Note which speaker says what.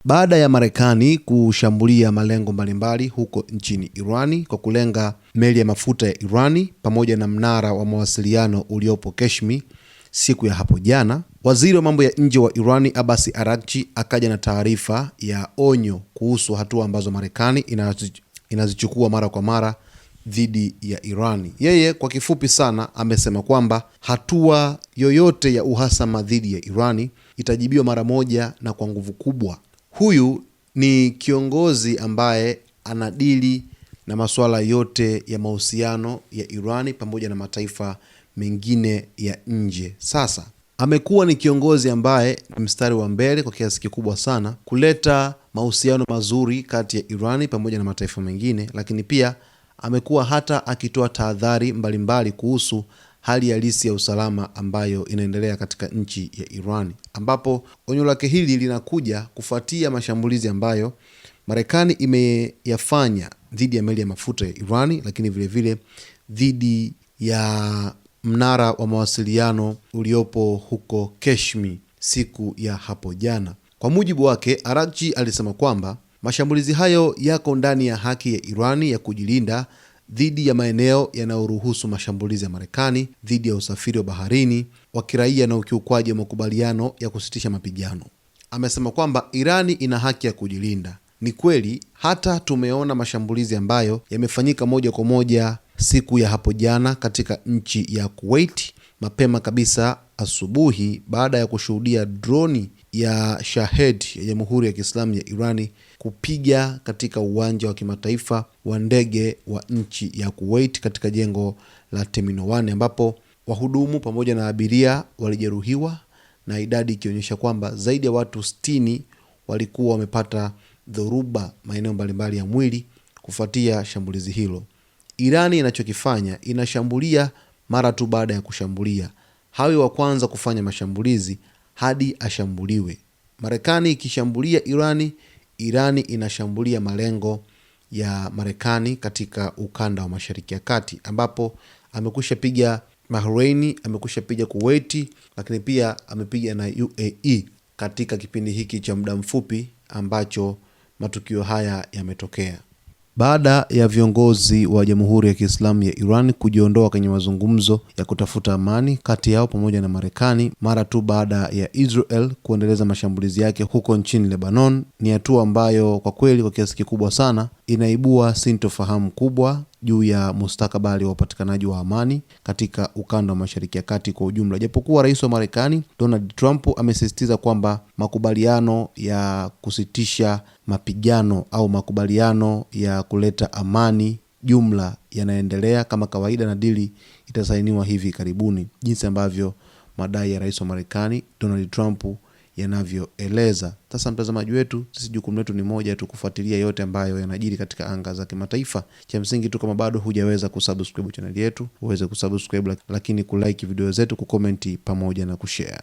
Speaker 1: baada ya Marekani kushambulia malengo mbalimbali huko nchini Irani kwa kulenga meli ya mafuta ya Irani pamoja na mnara wa mawasiliano uliopo Keshmi siku ya hapo jana, waziri wa mambo ya nje wa Irani Abbas Araghchi akaja na taarifa ya onyo kuhusu hatua ambazo Marekani inazichukua mara kwa mara dhidi ya Irani. Yeye kwa kifupi sana amesema kwamba hatua yoyote ya uhasama dhidi ya Irani itajibiwa mara moja na kwa nguvu kubwa. Huyu ni kiongozi ambaye anadili na masuala yote ya mahusiano ya Irani pamoja na mataifa mengine ya nje. Sasa amekuwa ni kiongozi ambaye mstari wa mbele kwa kiasi kikubwa sana kuleta mahusiano mazuri kati ya Irani pamoja na mataifa mengine, lakini pia amekuwa hata akitoa tahadhari mbalimbali kuhusu hali halisi ya usalama ambayo inaendelea katika nchi ya Irani, ambapo onyo lake hili linakuja kufuatia mashambulizi ambayo Marekani imeyafanya dhidi ya meli ya mafuta ya Irani, lakini vile vile dhidi ya mnara wa mawasiliano uliopo huko Keshmi siku ya hapo jana. Kwa mujibu wake, Araghchi alisema kwamba mashambulizi hayo yako ndani ya haki ya Irani ya kujilinda dhidi ya maeneo yanayoruhusu mashambulizi ya Marekani dhidi ya usafiri wa baharini wa kiraia na ukiukwaji wa makubaliano ya kusitisha mapigano. Amesema kwamba Irani ina haki ya kujilinda. Ni kweli hata tumeona mashambulizi ambayo yamefanyika moja kwa moja siku ya hapo jana katika nchi ya Kuwait mapema kabisa asubuhi, baada ya kushuhudia droni ya Shahed ya Jamhuri ya Kiislamu ya Irani kupiga katika uwanja wa kimataifa wa ndege wa nchi ya Kuwait katika jengo la Terminal 1, ambapo wahudumu pamoja na abiria walijeruhiwa na idadi ikionyesha kwamba zaidi ya watu 60 walikuwa wamepata dhoruba maeneo mbalimbali ya mwili kufuatia shambulizi hilo. Irani inachokifanya, inashambulia mara tu baada ya kushambulia. Hawi wa kwanza kufanya mashambulizi hadi ashambuliwe. Marekani ikishambulia Irani inashambulia malengo ya Marekani katika ukanda wa Mashariki ya Kati, ambapo amekwisha piga Bahrain, amekwisha piga Kuwait, lakini pia amepiga na UAE katika kipindi hiki cha muda mfupi ambacho matukio haya yametokea. Baada ya viongozi wa Jamhuri ya Kiislamu ya Iran kujiondoa kwenye mazungumzo ya kutafuta amani kati yao pamoja na Marekani mara tu baada ya Israel kuendeleza mashambulizi yake huko nchini Lebanon, ni hatua ambayo kwa kweli kwa kiasi kikubwa sana inaibua sintofahamu kubwa juu ya mustakabali wa upatikanaji wa amani katika ukanda wa Mashariki ya Kati kwa ujumla. Japokuwa rais wa Marekani Donald Trump amesisitiza kwamba makubaliano ya kusitisha mapigano au makubaliano ya kuleta amani jumla yanaendelea kama kawaida na dili itasainiwa hivi karibuni, jinsi ambavyo madai ya rais wa Marekani Donald Trump yanavyoeleza. Sasa mtazamaji wetu, sisi jukumu letu ni moja tu, kufuatilia yote ambayo yanajiri katika anga za kimataifa. Cha msingi tu, kama bado hujaweza kusubscribe channel yetu, uweze kusubscribe, lakini kulike video zetu, kucomment pamoja na kushare.